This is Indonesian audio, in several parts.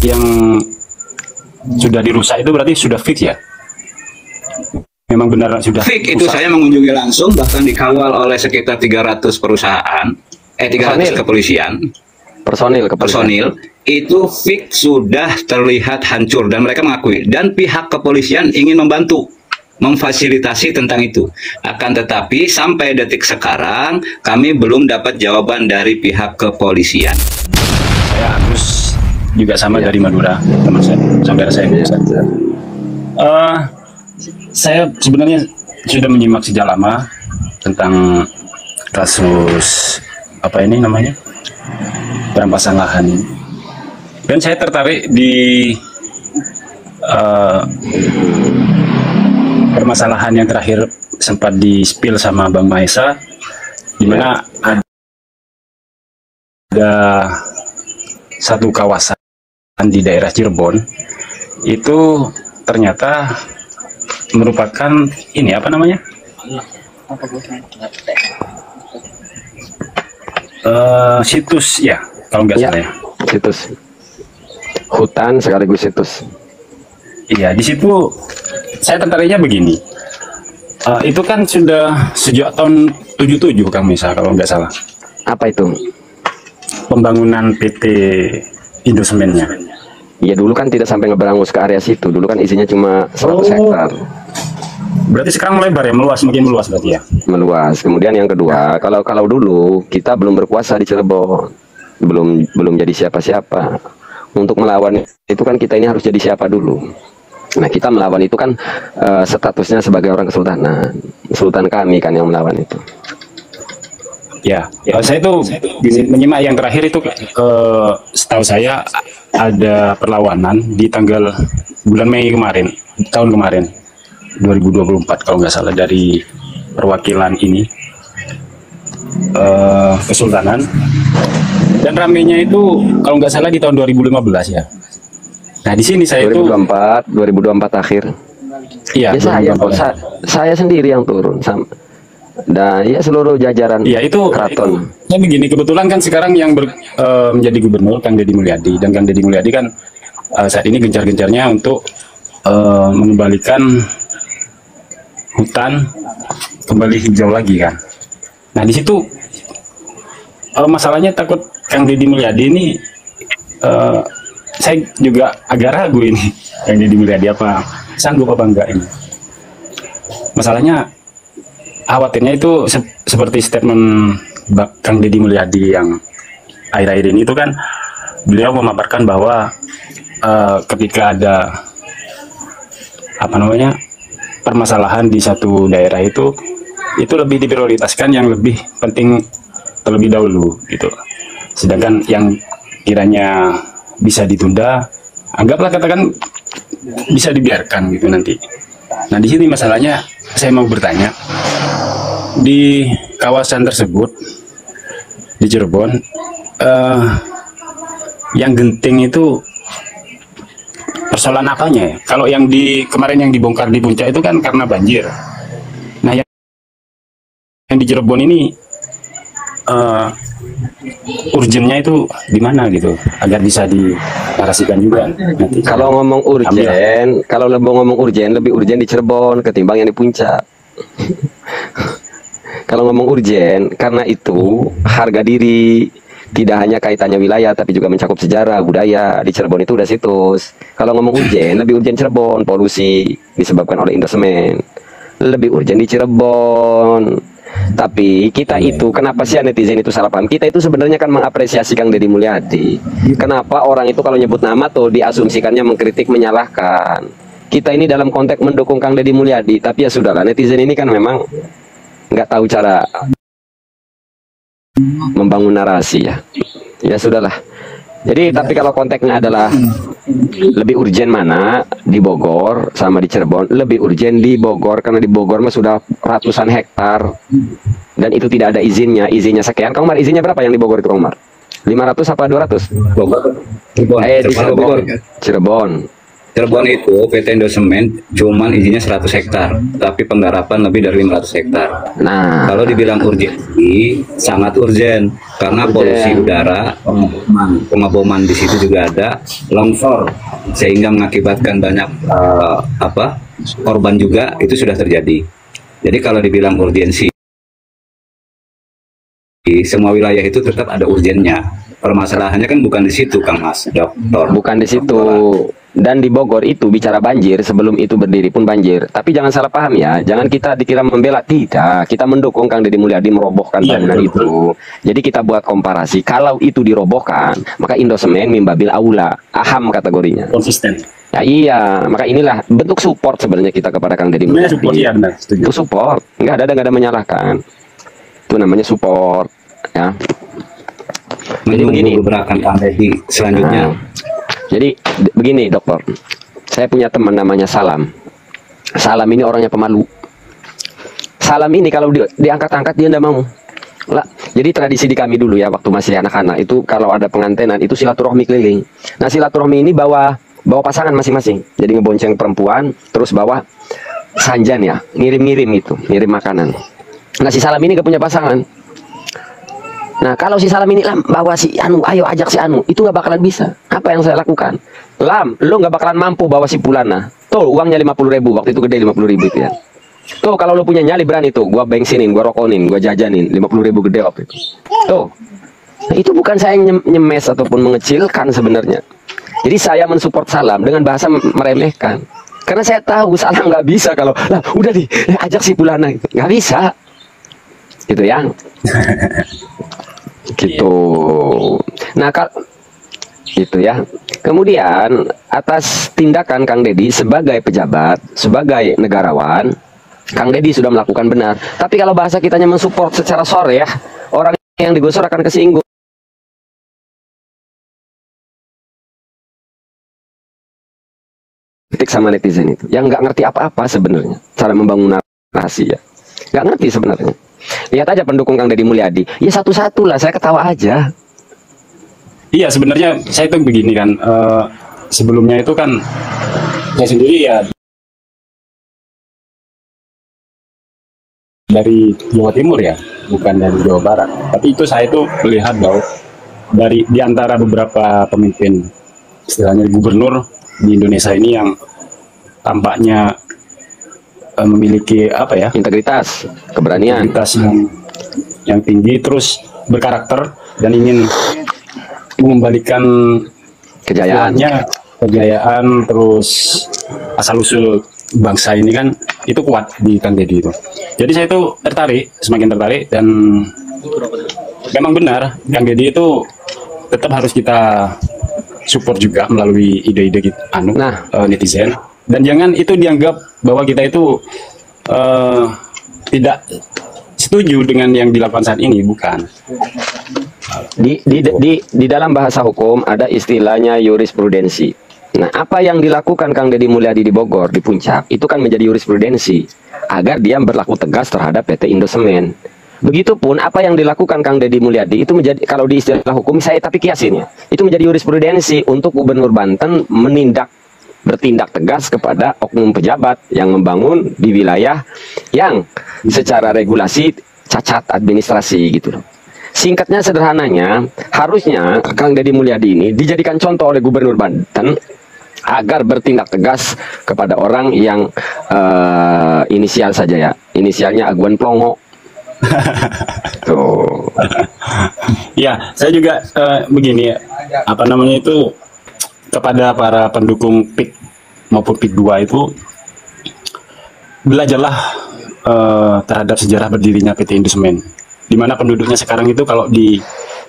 yang sudah dirusak itu berarti sudah fix ya? Memang benar sudah fix itu rusak. saya mengunjungi langsung, bahkan dikawal oleh sekitar 300 perusahaan, 300 kepolisian, personil itu fix sudah terlihat hancur dan mereka mengakui, dan pihak kepolisian ingin membantu memfasilitasi tentang itu. Akan tetapi sampai detik sekarang kami belum dapat jawaban dari pihak kepolisian. Saya Agus juga sama dari Madura, teman saya, saudara saya. Saya sebenarnya sudah menyimak sejak lama tentang kasus apa ini namanya perampasan lahan, dan saya tertarik di permasalahan yang terakhir sempat di-spill sama Bang Mahesa, di mana ada satu kawasan di daerah Cirebon itu ternyata merupakan ini apa namanya situs ya, kalau nggak salah ya, situs hutan sekaligus situs. Iya, di situ saya tertariknya begini. Itu kan sudah sejak tahun 77 Kang Mesa kalau nggak salah. Apa itu? Pembangunan PT Indosemennya. Ya dulu kan tidak sampai ngeberangus ke area situ. Dulu kan isinya cuma 100 hektar. Berarti sekarang melebar ya, meluas, makin meluas berarti ya. Meluas. Kemudian yang kedua, kalau dulu kita belum berkuasa di Cirebon, belum jadi siapa-siapa. Untuk melawan itu kan kita ini harus jadi siapa dulu. Nah kita melawan itu kan statusnya sebagai orang kesultanan. Sultan kami kan yang melawan itu. Ya, saya itu menyimak yang terakhir itu setahu saya ada perlawanan di tanggal bulan Mei kemarin, tahun kemarin 2024 kalau nggak salah, dari perwakilan ini kesultanan, dan ramenya itu kalau nggak salah di tahun 2015 ya. Nah di sini saya 2024 akhir. Iya, ya saya sendiri yang turun sama. Dan ya seluruh jajaran keraton. Ya begini, kebetulan kan sekarang yang menjadi gubernur Kang Deddy Mulyadi, dan Kang Deddy Mulyadi kan saat ini gencar-gencarnya untuk mengembalikan hutan kembali hijau lagi kan. Nah di situ masalahnya takut Kang Deddy Mulyadi ini, saya juga agak ragu ini Kang Deddy Mulyadi apa sanggup apa enggak ini. Masalahnya khawatirnya itu seperti statement Kang Deddy Mulyadi yang akhir-akhir ini itu kan beliau memaparkan bahwa ketika ada apa namanya permasalahan di satu daerah itu lebih diprioritaskan yang lebih penting terlebih dahulu gitu. Sedangkan yang kiranya bisa ditunda, anggaplah katakan bisa dibiarkan gitu nanti. Nah di sini masalahnya saya mau bertanya, di kawasan tersebut di Cirebon yang genting itu persoalan apanya ya? Kalau yang kemarin yang dibongkar di Puncak itu kan karena banjir. Nah yang di Cirebon ini urgennya itu di mana gitu, agar bisa dinarasikan juga nanti. Kalau ngomong urgen, lebih urgen di Cirebon ketimbang yang di Puncak. Kalau ngomong urgen, karena itu harga diri tidak hanya kaitannya wilayah, tapi juga mencakup sejarah, budaya. Di Cirebon itu udah situs. Kalau ngomong urgen, lebih urgen Cirebon, polusi disebabkan oleh Indosemen. Lebih urgen di Cirebon. Tapi kita itu, kenapa sih netizen itu salah paham? Kita itu sebenarnya kan mengapresiasi Kang Deddy Mulyadi. Kenapa orang itu kalau nyebut nama tuh diasumsikannya mengkritik, menyalahkan. Kita ini dalam konteks mendukung Kang Deddy Mulyadi. Tapi ya sudahlah, netizen ini kan memang nggak tahu cara membangun narasi ya. Ya sudahlah. Jadi tapi kalau konteksnya adalah lebih urgen mana di Bogor sama di Cirebon, lebih urgen di Bogor karena di Bogor mah sudah ratusan hektar dan itu tidak ada izinnya. Izinnya sekian. Kang Mar, izinnya berapa yang di Bogor itu Kang Mar? 500 apa 200? Bogor. Di Cirebon. Cirebon itu PT Indosemen cuman izinnya 100 hektar, tapi penggarapan lebih dari 500 hektar. Nah, Kalau dibilang urgensi, sangat urgen karena polusi udara, pengaboman di situ juga ada, longsor sehingga mengakibatkan banyak korban juga itu sudah terjadi. Jadi kalau dibilang urgensi, semua wilayah itu tetap ada urgennya. Permasalahannya kan bukan di situ, Kang Mas, Dokter. bukan di situ. Dan di Bogor itu bicara banjir, sebelum itu berdiri pun banjir. Tapi jangan salah paham ya, jangan kita dikira membela. Tidak, kita mendukung Kang Deddy Mulyadi merobohkan bangunan itu. Jadi kita buat komparasi, kalau itu dirobohkan, maka Indosemen mimbabil aula, aham kategorinya. Konsisten. Ya iya, maka inilah bentuk support sebenarnya kita kepada Kang Deddy Mulyadi. Support, iya benar, setuju. Itu support, nggak ada menyalahkan. Itu namanya support, ya. Jadi begini, gebrakan Kang Deddy selanjutnya. Jadi begini dokter, saya punya teman namanya Salam. Salam ini orangnya pemalu. Salam ini kalau diangkat-angkat dia tidak mau. Lah, jadi tradisi di kami dulu ya waktu masih anak-anak itu kalau ada pengantenan itu silaturahmi keliling. Nah silaturahmi ini bawa pasangan masing-masing. Jadi ngebonceng perempuan, terus bawa sanjan ya, ngirim-ngirim itu, ngirim makanan. Nah si Salam ini gak punya pasangan. Nah kalau si Salam ini Lam bawa si Anu, ayo ajak si Anu, itu gak bakalan bisa. Apa yang saya lakukan? Lam, lu gak bakalan mampu bawa si Pulana. Tuh uangnya 50.000, waktu itu gede 50.000 itu ya. Tuh kalau lu punya nyali berani tuh, gua bensinin, gua rokonin, gua jajanin 50.000 gede waktu itu. Tuh, nah, itu bukan saya nyemes ataupun mengecilkan sebenarnya. Jadi saya mensupport Salam dengan bahasa meremehkan. Karena saya tahu Salam nggak bisa kalau, lah udah di ajak si Pulana, nggak bisa. Gitu ya. Gitu. Nah gitu ya. Kemudian atas tindakan Kang Deddy sebagai pejabat, sebagai negarawan, Kang Deddy sudah melakukan benar. Tapi kalau bahasa kitanya mensupport secara sore ya, orang yang digusur akan kesinggung. Kritik sama netizen itu, yang nggak ngerti apa-apa sebenarnya cara membangun narasi ya, nggak ngerti sebenarnya. Lihat aja pendukung Kang Deddy Mulyadi, ya satu-satu lah, saya ketawa aja. Iya sebenarnya saya itu begini kan, sebelumnya itu kan saya sendiri ya dari Jawa Timur ya, bukan dari Jawa Barat. Tapi itu saya itu melihat bahwa dari di antara beberapa pemimpin, istilahnya gubernur di Indonesia ini yang tampaknya memiliki apa ya, integritas, keberanian, integritas yang tinggi, terus berkarakter dan ingin mengembalikan kejayaan, terus asal usul bangsa ini kan itu kuat di Kang Deddy itu. Jadi saya itu semakin tertarik dan memang benar Kang Deddy itu tetap harus kita support juga melalui ide-ide netizen, dan jangan itu dianggap bahwa kita itu tidak setuju dengan yang dilakukan saat ini, bukan. Di dalam bahasa hukum ada istilahnya jurisprudensi. Nah, apa yang dilakukan Kang Deddy Mulyadi di Bogor, di Puncak, itu kan menjadi jurisprudensi agar dia berlaku tegas terhadap PT Indosemen. Begitupun apa yang dilakukan Kang Deddy Mulyadi itu menjadi, kalau di istilah hukum saya tapi kiasin ya, itu menjadi jurisprudensi untuk Gubernur Banten bertindak tegas kepada oknum pejabat yang membangun di wilayah yang secara regulasi cacat administrasi gitu loh. Singkatnya, sederhananya, harusnya Kang Deddy Mulyadi ini dijadikan contoh oleh Gubernur Banten agar bertindak tegas kepada orang yang inisial saja ya, inisialnya Aguan Plongo. Tuh. Ya, saya juga begini ya, apa namanya itu, kepada para pendukung PIK maupun PIK 2 itu, belajarlah terhadap sejarah berdirinya PT Indosemen, di mana penduduknya sekarang itu kalau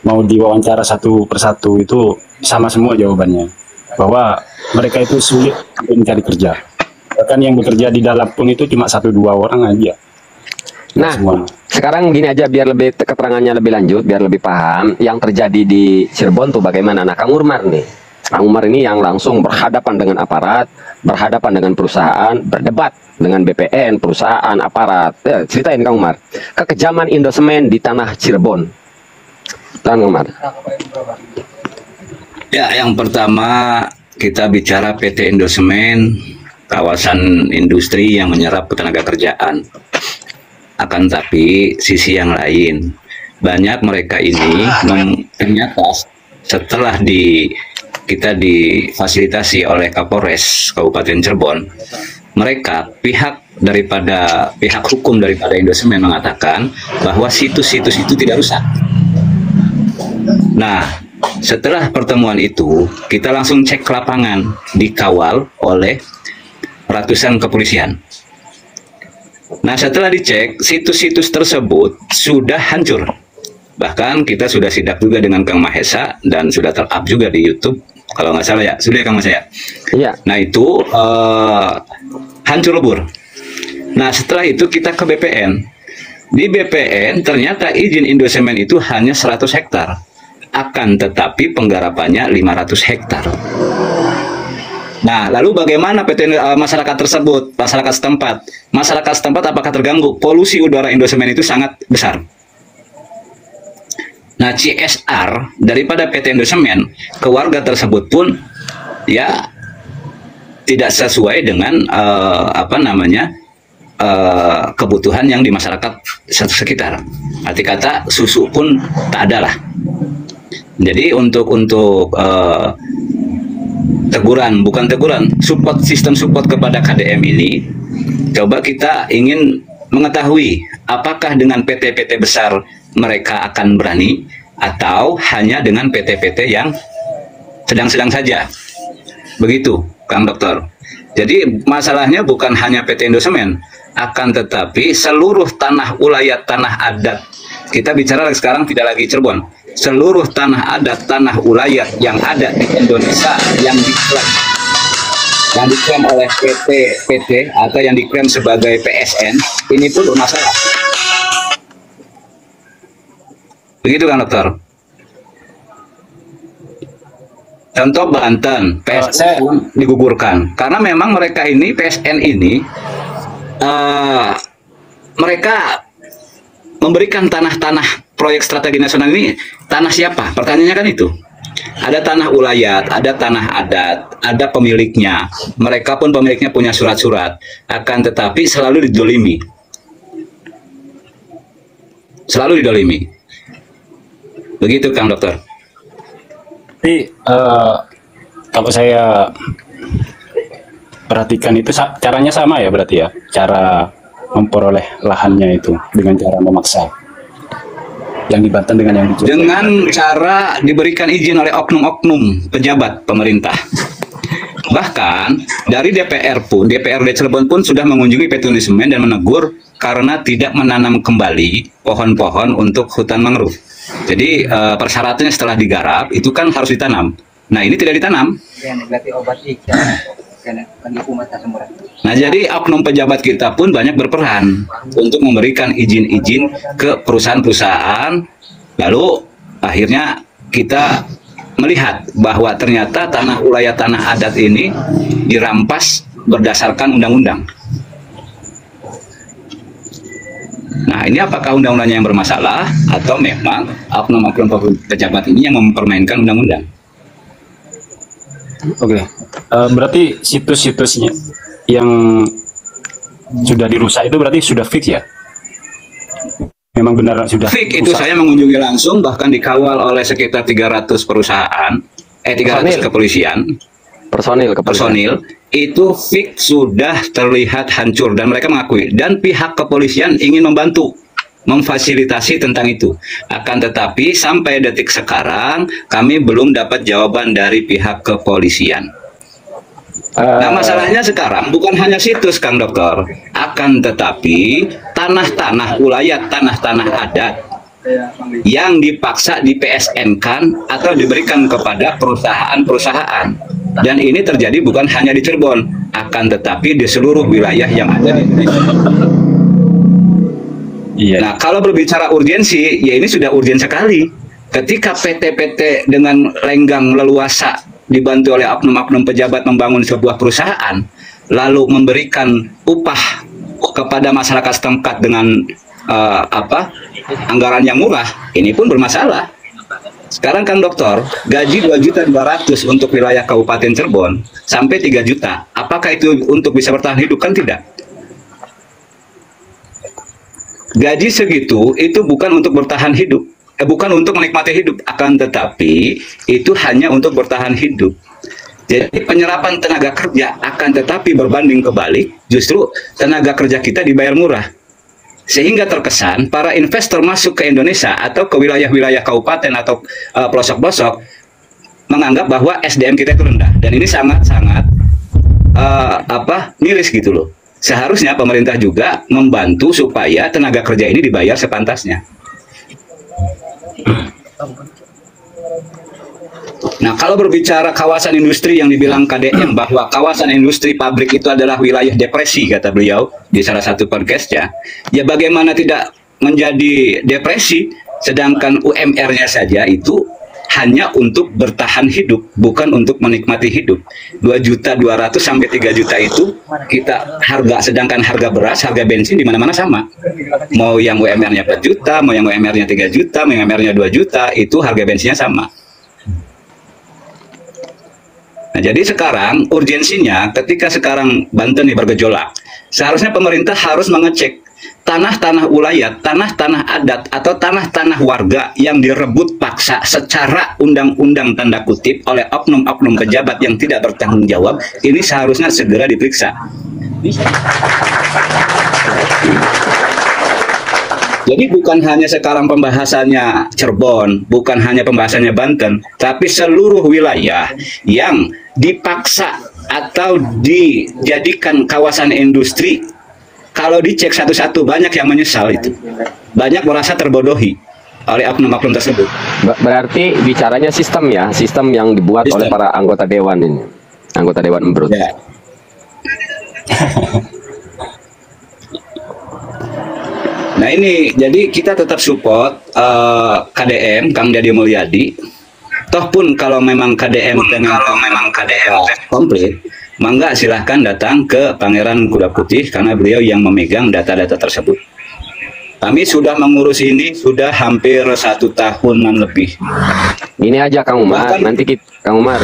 mau diwawancara satu persatu itu sama semua jawabannya, bahwa mereka itu sulit untuk mencari kerja. Bahkan yang bekerja di dalam pun itu cuma 1-2 orang aja. Nah, sekarang gini aja biar lebih keterangannya lebih lanjut, biar lebih paham yang terjadi di Cirebon tuh bagaimana. Nah, Kang Umar nih, Kang Umar ini yang langsung berhadapan dengan aparat, berhadapan dengan perusahaan, berdebat dengan BPN, perusahaan, aparat. Ceritain Kang Umar, kekejaman Indosemen di tanah Cirebon. Kang Umar. Ya, yang pertama kita bicara PT Indosemen, kawasan industri yang menyerap tenaga kerjaan. Akan tapi sisi yang lain, banyak mereka ini ternyata setelah kita difasilitasi oleh Kapolres Kabupaten Cirebon, mereka pihak hukum daripada Indosemen mengatakan bahwa situs-situs itu tidak rusak. Nah, setelah pertemuan itu, kita langsung cek ke lapangan, dikawal oleh ratusan kepolisian. Nah, setelah dicek, situs-situs tersebut sudah hancur. Bahkan kita sudah sidak juga dengan Kang Mahesa dan sudah ter-up juga di YouTube. Kalau nggak salah ya, sudah ya Kang Mahesa ya? Iya. Nah, itu hancur lebur. Nah, setelah itu kita ke BPN. Di BPN ternyata izin Indosemen itu hanya 100 hektar. Akan tetapi penggarapannya 500 hektar. Nah, lalu bagaimana masyarakat tersebut, masyarakat setempat? Masyarakat setempat apakah terganggu? Polusi udara Indosemen itu sangat besar. Nah, CSR daripada PT Indosemen ke warga tersebut pun ya tidak sesuai dengan kebutuhan yang di masyarakat sekitar. Arti kata susu pun tak ada lah. Jadi untuk teguran, bukan teguran, sistem support kepada KDM ini, coba kita ingin mengetahui apakah dengan PT-PT besar mereka akan berani atau hanya dengan PT-PT yang sedang-sedang saja. Begitu, Kang Dokter. Jadi masalahnya bukan hanya PT Indosemen, akan tetapi seluruh tanah ulayat, tanah adat. Kita bicara sekarang tidak lagi Cirebon. Seluruh tanah adat, tanah ulayat yang ada di Indonesia yang diklaim oleh PT atau yang diklaim sebagai PSN, ini pun bermasalah. Begitu kan, Dokter? Contoh Banten, PSN digugurkan karena memang mereka ini PSN ini mereka memberikan tanah-tanah proyek strategi nasional ini. Tanah siapa? Pertanyaannya kan itu. Ada tanah ulayat, ada tanah adat, ada pemiliknya. Mereka pun pemiliknya punya surat-surat. Akan tetapi selalu didolimi. Selalu didolimi. Begitu, Kang Dokter. Tapi kalau saya perhatikan itu caranya sama ya berarti ya, cara memperoleh lahannya itu dengan cara memaksa. Yang di Banten dengan yang di Jogja. Dengan cara diberikan izin oleh oknum-oknum pejabat pemerintah. Bahkan dari DPRD Cirebon pun sudah mengunjungi PT Indosemen dan menegur karena tidak menanam kembali pohon-pohon untuk hutan mangrove. Jadi persyaratannya setelah digarap itu kan harus ditanam. Nah, ini tidak ditanam. Nah, jadi oknum pejabat kita pun banyak berperan untuk memberikan izin-izin ke perusahaan-perusahaan. Lalu akhirnya kita melihat bahwa ternyata tanah ulayat, tanah adat ini dirampas berdasarkan undang-undang. Nah, ini apakah undang-undangnya yang bermasalah atau memang oknum-oknum pejabat ini yang mempermainkan undang-undang? Oke, berarti situs-situsnya yang sudah dirusak itu berarti sudah fix ya? Memang benar sudah fix itu. Saya mengunjungi langsung, bahkan dikawal oleh sekitar 300 perusahaan, 300 kepolisian, personil itu fix sudah terlihat hancur dan mereka mengakui, dan pihak kepolisian ingin membantu memfasilitasi tentang itu. Akan tetapi sampai detik sekarang kami belum dapat jawaban dari pihak kepolisian. Nah, masalahnya sekarang bukan hanya situs, Kang Dokter, akan tetapi tanah-tanah ulayat, tanah-tanah adat yang dipaksa di PSN-kan atau diberikan kepada perusahaan-perusahaan. Dan ini terjadi bukan hanya di Cirebon, akan tetapi di seluruh wilayah yang ada di Indonesia. Iya. Nah, kalau berbicara urgensi, ya ini sudah urgen sekali. Ketika PT-PT dengan lenggang leluasa dibantu oleh oknum-oknum pejabat membangun sebuah perusahaan, lalu memberikan upah kepada masyarakat setempat dengan anggaran yang murah, ini pun bermasalah. Sekarang Kang Dokter, gaji 2.200.000 untuk wilayah Kabupaten Cirebon sampai 3 juta. Apakah itu untuk bisa bertahan hidup? Kan tidak. Gaji segitu itu bukan untuk bertahan hidup, bukan untuk menikmati hidup, akan tetapi itu hanya untuk bertahan hidup. Jadi penyerapan tenaga kerja akan tetapi berbanding kebalik, justru tenaga kerja kita dibayar murah. Sehingga terkesan para investor masuk ke Indonesia atau ke wilayah-wilayah kabupaten atau pelosok-pelosok menganggap bahwa SDM kita itu rendah, dan ini sangat-sangat miris gitu loh. Seharusnya pemerintah juga membantu supaya tenaga kerja ini dibayar sepantasnya. Nah, kalau berbicara kawasan industri yang dibilang KDM bahwa kawasan industri pabrik itu adalah wilayah depresi, kata beliau di salah satu podcastnya, ya bagaimana tidak menjadi depresi, sedangkan UMR-nya saja itu hanya untuk bertahan hidup, bukan untuk menikmati hidup. 2.200.000 sampai 3 juta itu kita harga, sedangkan harga beras, harga bensin di mana-mana sama. Mau yang UMR-nya 4 juta, mau yang UMR-nya 3 juta, mau yang UMR-nya 2 juta, itu harga bensinnya sama. Nah, jadi sekarang urgensinya ketika sekarang Banten nih bergejolak, seharusnya pemerintah harus mengecek tanah-tanah ulayat, tanah-tanah adat atau tanah-tanah warga yang direbut paksa secara undang-undang tanda kutip oleh oknum-oknum pejabat yang tidak bertanggung jawab, ini seharusnya segera diperiksa. Jadi bukan hanya sekarang pembahasannya Cirebon, bukan hanya pembahasannya Banten, tapi seluruh wilayah yang dipaksa atau dijadikan kawasan industri, kalau dicek satu-satu banyak yang menyesal itu. Banyak merasa terbodohi oleh oknum-oknum tersebut. Berarti bicaranya sistem ya, sistem yang dibuat oleh para anggota dewan ini. Anggota dewan Embrut. Ya. Nah ini, jadi kita tetap support KDM, Kang Deddy Mulyadi. Toh pun kalau memang KDM komplit, mangga silahkan datang ke Pangeran Kuda Putih karena beliau yang memegang data-data tersebut. Kami sudah mengurus ini sudah hampir 1 tahunan lebih. Ini aja Kang Umar, nanti Kang Umar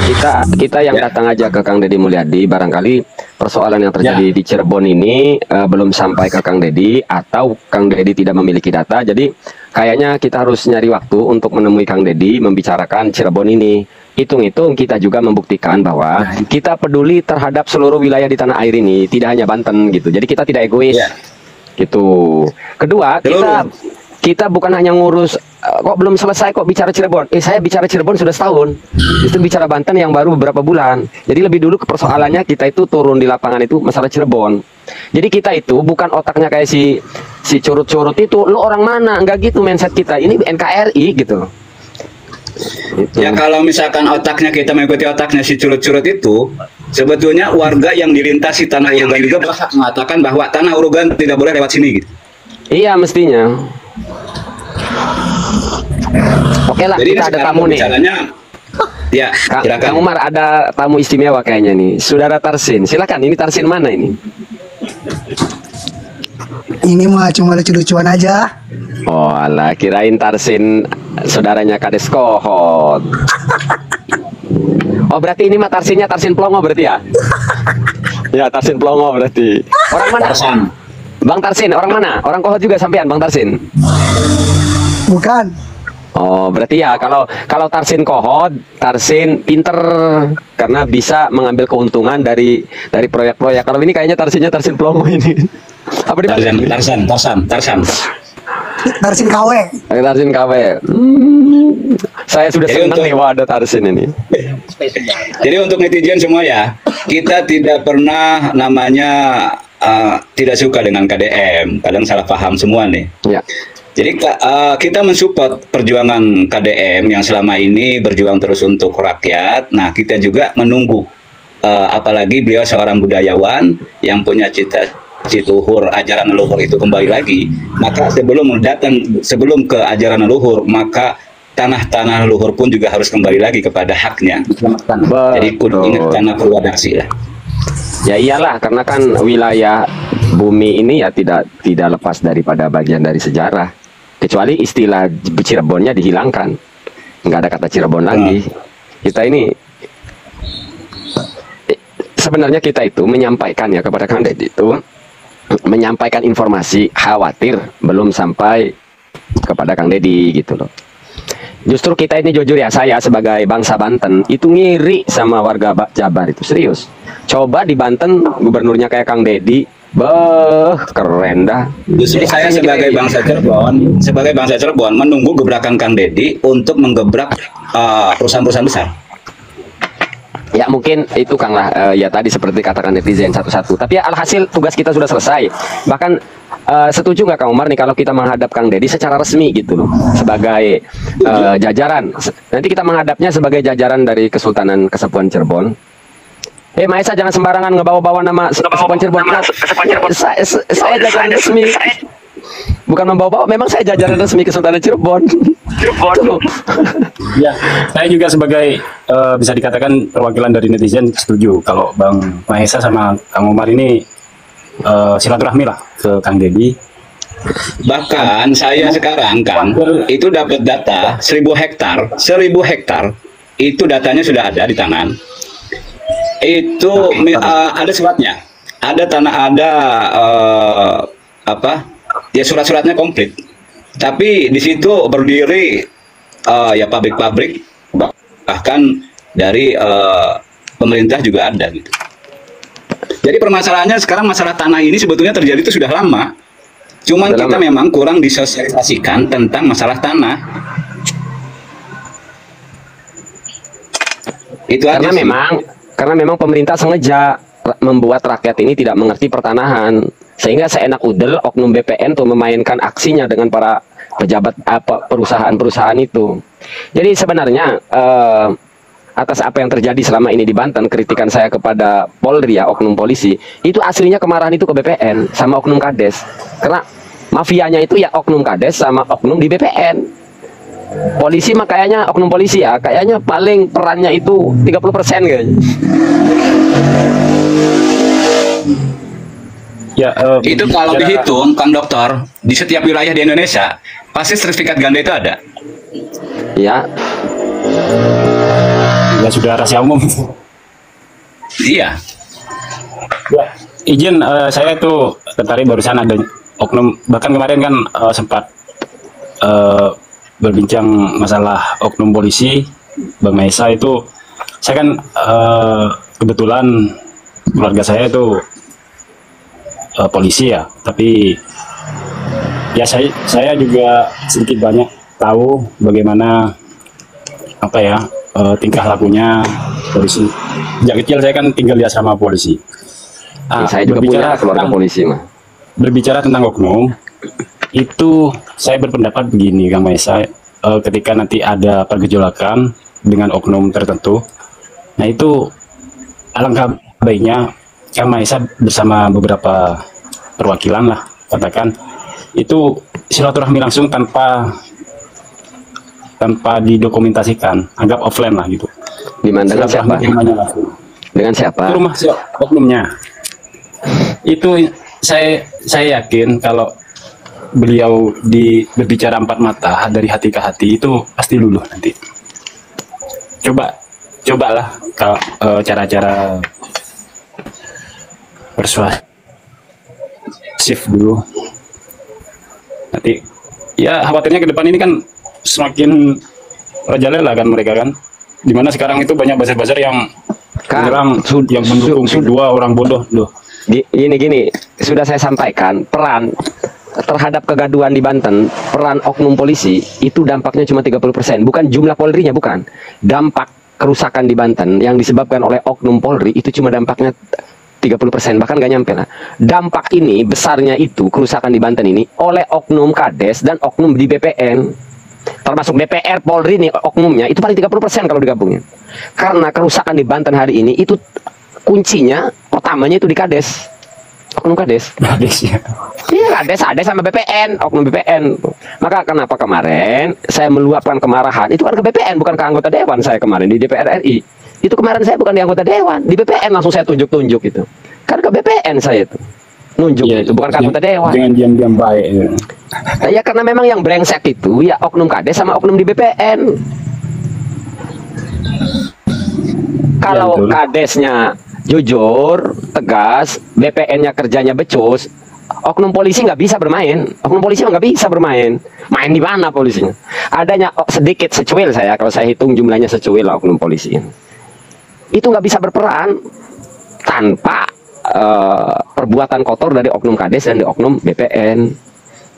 kita yang datang aja ke Kang Deddy Mulyadi, barangkali persoalan yang terjadi di Cirebon ini belum sampai ke Kang Deddy atau Kang Deddy tidak memiliki data. Jadi kayaknya kita harus nyari waktu untuk menemui Kang Deddy membicarakan Cirebon ini. Hitung-hitung kita juga membuktikan bahwa kita peduli terhadap seluruh wilayah di tanah air ini, tidak hanya Banten gitu. Jadi kita tidak egois. Gitu. Kedua, kita bukan hanya ngurus kok belum selesai kok bicara Cirebon. Saya bicara Cirebon sudah setahun. Itu bicara Banten yang baru beberapa bulan. Jadi lebih dulu ke persoalannya kita itu turun di lapangan itu masalah Cirebon. Jadi kita itu bukan otaknya kayak si curut-curut itu, lu orang mana? Enggak gitu mindset kita. Ini NKRI gitu. Ya kalau misalkan otaknya kita mengikuti otaknya si curut-curut itu, sebetulnya warga yang dilintasi tanah Urugan juga berhak mengatakan bahwa tanah Urugan tidak boleh lewat sini gitu. Iya mestinya. Oke lah, jadi kita ada tamu nih. Ya, Kang Umar ada tamu istimewa kayaknya nih. Saudara Tarsin, silakan. Ini Tarsin mana ini? Ini mah cuma lucu-lucuan aja. Oh alah, kirain Tarsin saudaranya Kades Kohot. Oh berarti ini mah Tarsinnya Tarsin Plongo berarti ya? Ya Tarsin Plongo berarti. Orang mana? Bang Tarsin, orang mana? Orang Kohot juga sampean Bang Tarsin? Bukan. Oh berarti ya kalau Tarsin Kohot, Tarsin pinter karena bisa mengambil keuntungan dari proyek-proyek. Kalau ini kayaknya Tarsinnya Tarsin Plongo ini. Apa di Tarsan. Tarsin KW. Tarsin KW. Saya sudah senang nih ada Tarsin ini. Jadi untuk netizen semua ya, kita tidak pernah namanya tidak suka dengan KDM. Kadang salah paham semua nih. Ya. Jadi kita mensupport perjuangan KDM yang selama ini berjuang terus untuk rakyat. Nah kita juga menunggu, apalagi beliau seorang budayawan yang punya luhur ajaran leluhur itu kembali lagi, maka sebelum ke ajaran leluhur, maka tanah-tanah leluhur pun juga harus kembali lagi kepada haknya. Jadi kudu ingat tanah Purwodadi lah. Ya iyalah, karena kan wilayah bumi ini ya tidak lepas daripada bagian dari sejarah, kecuali istilah Cirebonnya dihilangkan. nggak ada kata Cirebon lagi. Kita ini sebenarnya kita itu menyampaikan ya kepada Kang Deddy itu menyampaikan informasi, khawatir belum sampai kepada Kang Deddy gitu loh. Justru kita ini jujur ya, saya sebagai bangsa Banten itu ngiri sama warga Jabar itu, serius. Coba di Banten gubernurnya kayak Kang Deddy, keren dah. Justru saya sebagai bangsa Cirebon menunggu gebrakan Kang Deddy untuk menggebrak perusahaan-perusahaan besar. Ya mungkin itu Kang lah, ya tadi seperti katakan netizen satu-satu. Tapi ya, alhasil tugas kita sudah selesai. Bahkan setuju nggak Kang Umar nih kalau kita menghadap Kang Deddy secara resmi gitu loh, sebagai jajaran. Nanti kita menghadapnya sebagai jajaran dari Kesultanan Kesepuan Cirebon. Maesa jangan sembarangan ngebawa-bawa nama Kesepuan Cirebon. Saya jajaran resmi. Bukan membawa-bawa, memang saya jajaran resmi Kesultanan Cirebon. Ya, saya juga sebagai bisa dikatakan perwakilan dari netizen setuju kalau Bang Mahesa sama Kang Umar ini silaturahmi lah ke Kang Deddy. Bahkan saya sekarang Kang itu dapat data 1000 hektar itu datanya sudah ada di tangan. Itu ada suratnya, ada tanah, ada ya surat-suratnya komplit. Tapi di situ berdiri ya pabrik-pabrik, bahkan dari pemerintah juga ada gitu. Jadi permasalahannya sekarang masalah tanah ini sebetulnya terjadi itu sudah lama. Cuman kita memang kurang disosialisasikan tentang masalah tanah. Itu karena memang pemerintah sengaja membuat rakyat ini tidak mengerti pertanahan, sehingga seenak udel oknum BPN tuh memainkan aksinya dengan para pejabat perusahaan-perusahaan itu. Jadi sebenarnya atas apa yang terjadi selama ini di Banten, kritikan saya kepada Polri ya, oknum polisi, itu aslinya kemarahan itu ke BPN sama oknum Kades. Karena mafianya itu ya oknum Kades sama oknum di BPN. Polisi mah kayaknya, oknum polisi ya, kayaknya paling perannya itu 30% kayaknya. Ya, itu kalau dihitung, Kang Dokter, di setiap wilayah di Indonesia, pasti sertifikat ganda itu ada. Ya. Ya sudah rahasia umum. Iya. Ya, izin saya tuh tertarik barusan ada oknum, bahkan kemarin kan sempat berbincang masalah oknum polisi. Bang Mahesa itu, saya kan kebetulan keluarga saya itu polisi ya, tapi ya saya juga sedikit banyak tahu bagaimana apa ya tingkah lakunya polisi. Sejak kecil saya kan tinggal di asrama polisi. Saya juga punya keluarga polisi mah. Berbicara tentang oknum, itu saya berpendapat begini Kang Mahesa, ketika nanti ada pergejolakan dengan oknum tertentu, nah itu alangkah baiknya Kang Mahesa bersama beberapa perwakilan lah, katakan itu silaturahmi langsung tanpa didokumentasikan, anggap offline lah gitu. Dengan siapa? Dengan siapa? Ke rumah oknumnya. Itu saya yakin kalau beliau berbicara empat mata dari hati ke hati itu pasti luluh nanti. Cobalah cara-cara persuasif dulu. Nanti ya khawatirnya ke depan ini kan semakin rajalela kan mereka kan. Dimana sekarang itu banyak buzzer-buzzer yang menyerang yang mendukung dua orang bodoh loh. Gini, sudah saya sampaikan, peran terhadap kegaduhan di Banten, peran oknum polisi itu dampaknya cuma 30%, bukan jumlah Polrinya, bukan. Dampak kerusakan di Banten yang disebabkan oleh oknum Polri itu cuma dampaknya 30%, bahkan gak nyampe lah. Dampak ini besarnya itu kerusakan di Banten ini oleh oknum Kades dan oknum di BPN, termasuk DPR Polri nih oknumnya itu paling 30% kalau digabungin. Karena kerusakan di Banten hari ini itu kuncinya utamanya itu di Kades, oknum Kades. Ya. Iya, Kades ada sama BPN, oknum BPN. Maka kenapa kemarin saya meluapkan kemarahan itu kan ke BPN, bukan ke anggota dewan saya kemarin di DPR RI. Itu kemarin saya bukan di anggota dewan, di BPN langsung saya tunjuk-tunjuk itu. Kan ke BPN saya itu nunjuk ya, itu bukan ke anggota dewan. Dengan diam-diam baik. Ya karena memang yang brengsek itu ya oknum Kades sama oknum di BPN. Kalau betul. kadesnya jujur, tegas, BPN-nya kerjanya becus, oknum polisi nggak bisa bermain. Oknum polisi nggak bisa bermain. Main di mana polisinya? Adanya sedikit secuil saya, kalau saya hitung jumlahnya secuil oknum polisi. Itu nggak bisa berperan tanpa perbuatan kotor dari oknum kades dan di oknum BPN.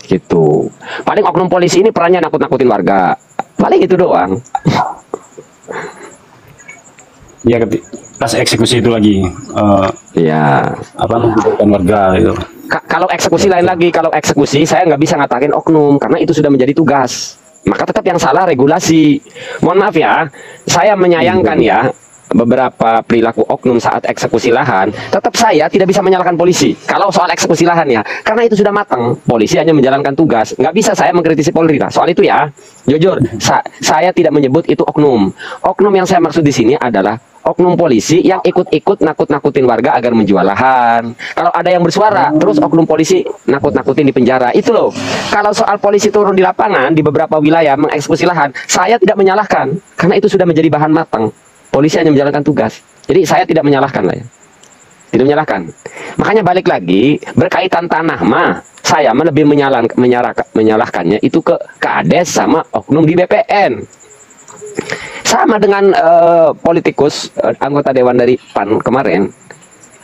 Gitu. Paling oknum polisi ini perannya nakut-nakutin warga. Paling itu doang. Ya pas eksekusi itu lagi Ya. apa membutuhkan warga itu. Kalau eksekusi lain lagi. Kalau eksekusi saya nggak bisa ngatakin oknum karena itu sudah menjadi tugas. Maka tetap yang salah regulasi. Mohon maaf ya, saya menyayangkan ya beberapa perilaku oknum saat eksekusi lahan. Tetap saya tidak bisa menyalahkan polisi kalau soal eksekusi lahan ya, karena itu sudah matang. Polisi hanya menjalankan tugas. Nggak bisa saya mengkritisi Polri lah soal itu ya. Jujur, saya tidak menyebut itu oknum. Oknum yang saya maksud di sini adalah oknum polisi yang ikut-ikut nakut-nakutin warga agar menjual lahan. Kalau ada yang bersuara, terus oknum polisi nakut-nakutin di penjara. Itu loh. Kalau soal polisi turun di lapangan di beberapa wilayah mengeksekusi lahan, saya tidak menyalahkan karena itu sudah menjadi bahan matang. Polisi hanya menjalankan tugas. Jadi saya tidak menyalahkan lah ya. Tidak menyalahkan. Makanya balik lagi, berkaitan tanah mah, saya mah lebih menyalahkannya itu ke Kades sama oknum di BPN. Sama dengan politikus anggota dewan dari PAN kemarin.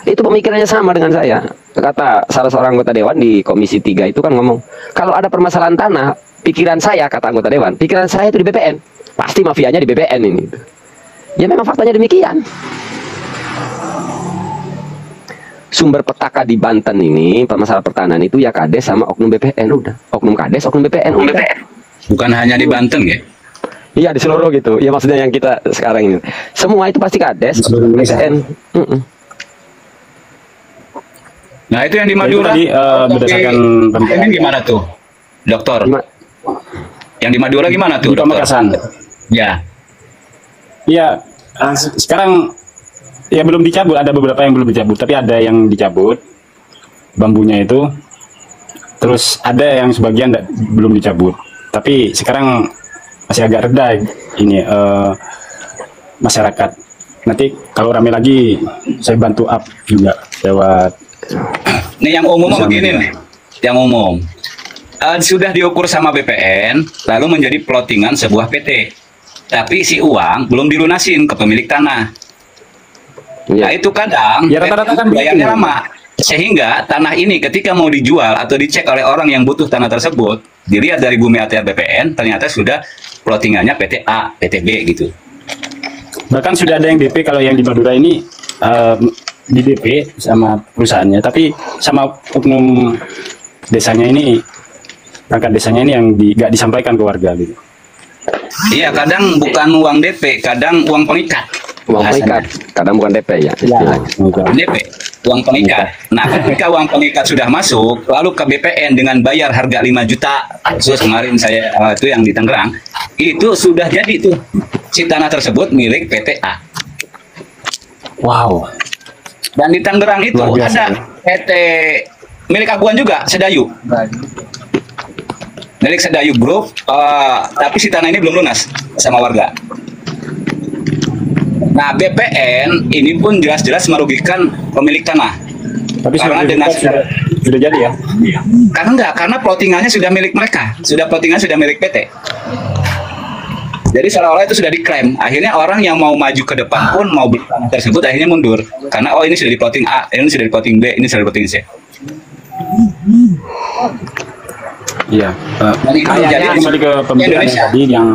Itu pemikirannya sama dengan saya. Kata salah seorang anggota dewan di Komisi 3 itu kan ngomong, kalau ada permasalahan tanah, pikiran saya, kata anggota dewan, pikiran saya itu di BPN. Pasti mafianya di BPN ini. Ya memang faktanya demikian. Sumber petaka di Banten ini, permasalahan pertahanan itu ya Kades sama oknum BPN udah. Oknum Kades, oknum BPN. Bukan hanya di Banten ya? Iya di seluruh gitu. Ya maksudnya yang kita sekarang ini. Semua itu pasti Kades, BPN. Nah itu yang di Madura. Tadi berdasarkan ini gimana tuh, Dokter? Yang di Madura gimana tuh, di Pamekasan. Ya. Iya, sekarang ya belum dicabut, ada beberapa yang belum dicabut, tapi ada yang dicabut bambunya itu. Terus ada yang sebagian belum dicabut. Tapi sekarang masih agak reda ini masyarakat. Nanti kalau rame lagi saya bantu up juga lewat. Ini yang umum begini nih, yang umum sudah diukur sama BPN, lalu menjadi plottingan sebuah PT. Tapi si uang belum dilunasin ke pemilik tanah. Ya. Nah itu kadang Ya, rata-rata kan bayarnya begitu. lama. Sehingga tanah ini ketika mau dijual atau dicek oleh orang yang butuh tanah tersebut, dilihat dari Bumi ATR BPN, ternyata sudah plottingannya PT A, PT B gitu. Bahkan sudah ada yang DP, kalau yang di Madura ini di DP sama perusahaannya, tapi sama oknum desanya ini, perangkat desanya ini yang nggak disampaikan ke warga gitu. Iya, kadang bukan uang DP, kadang uang pengikat. Uang pengikat, kadang bukan DP ya istilahnya. DP, uang pengikat. Nah, ketika uang pengikat sudah masuk, lalu ke BPN dengan bayar harga 5 juta, khusus kemarin saya itu yang di Tangerang, itu sudah jadi tuh si tanah tersebut milik PT A. Wow. Dan di Tangerang itu Luar biasa, ada ya. PT milik Aguan juga, Sedayu. Milik Sedayu Group, tapi si tanah ini belum lunas sama warga. Nah, BPN ini pun jelas-jelas merugikan pemilik tanah. Tapi Karena dengan sudah jadi ya. Karena enggak, karena plottingannya sudah milik mereka, plottingan sudah milik PT. Jadi seolah-olah itu sudah diklaim. Akhirnya orang yang mau maju ke depan pun mau beli tanah tersebut akhirnya mundur. Karena oh ini sudah diplotting A, ini sudah diplotting B, ini sudah diplotting C. Iya. Dan itu Kayaknya terjadi kembali ke pembicaraan yang Indonesia. tadi yang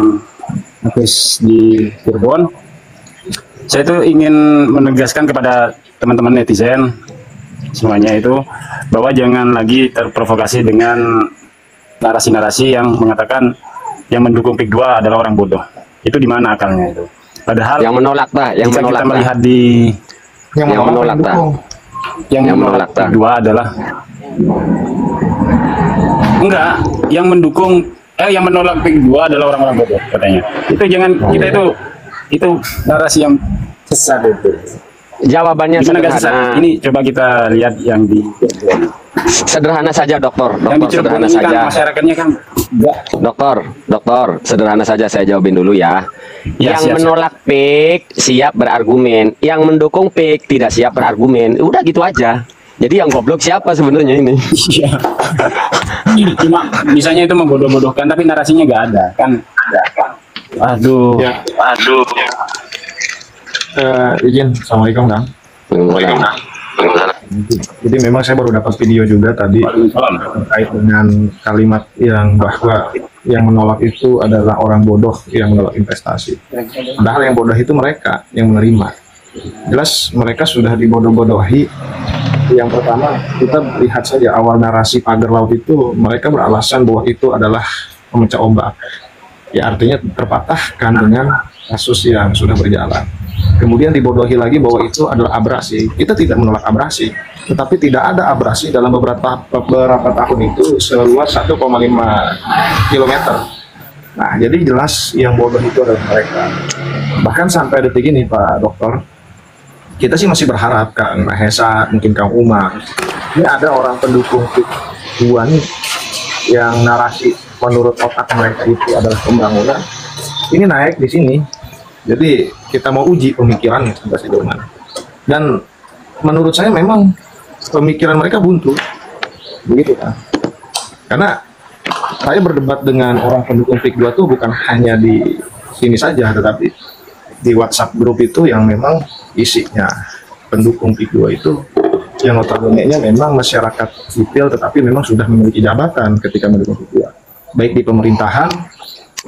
habis di Cirebon. Saya tuh ingin menegaskan kepada teman-teman netizen semuanya itu bahwa jangan lagi terprovokasi dengan narasi-narasi yang mengatakan yang mendukung PIK 2 adalah orang bodoh. Itu di mana akalnya itu? Padahal Yang menolak tak, yang jika menolak kita melihat di yang menolak tak. yang menolak PIK 2 adalah enggak, yang mendukung yang menolak PIK 2 adalah orang-orang bodoh katanya. Itu jangan kita itu narasi yang sesat itu. Jawabannya Gimana nggak sesat? sederhana. Ini coba kita lihat yang di Sederhana saja dokter, Yang di Cirebon sederhana ini kan saja. masyarakatnya kan enggak. Dokter, sederhana saja saya jawabin dulu ya. Ya, Yang siap. menolak PIK siap berargumen, yang mendukung PIK tidak siap berargumen. Udah gitu aja. Jadi yang goblok siapa sebenarnya ini? Iya. Cuma misalnya itu membodoh-bodohkan tapi narasinya nggak ada kan. Aduh. Ya. Izin, assalamualaikum Kang. Jadi memang saya baru dapat video juga tadi terkait dengan kalimat yang bahwa yang menolak itu adalah orang bodoh yang menolak investasi. Padahal yang bodoh itu mereka yang menerima. Jelas mereka sudah dibodoh-bodohi. Yang pertama kita lihat saja awal narasi pagar laut itu mereka beralasan bahwa itu adalah pemecah ombak. Ya artinya terpatahkan dengan kasus yang sudah berjalan. Kemudian dibodohi lagi bahwa itu adalah abrasi. Kita tidak menolak abrasi, tetapi tidak ada abrasi dalam beberapa tahun itu seluas 1,5 kilometer. Nah, jadi jelas yang bodoh itu adalah mereka. Bahkan sampai detik ini, Pak Dokter, kita sih masih berharap Kang Mahesa, mungkin Kang Umar, ini ada orang pendukung dua nih yang narasi menurut otak mereka itu adalah pembangunan. Ini naik di sini. Jadi kita mau uji pemikirannya sampai sejauh mana. Dan menurut saya memang pemikiran mereka buntu, begitu kan? Karena saya berdebat dengan orang pendukung PIK 2 tuh bukan hanya di sini saja, tetapi di WhatsApp grup itu yang memang isinya pendukung PIK 2 itu yang notabene-nya memang masyarakat sipil, tetapi memang sudah memiliki jabatan ketika mendukung PIK 2, baik di pemerintahan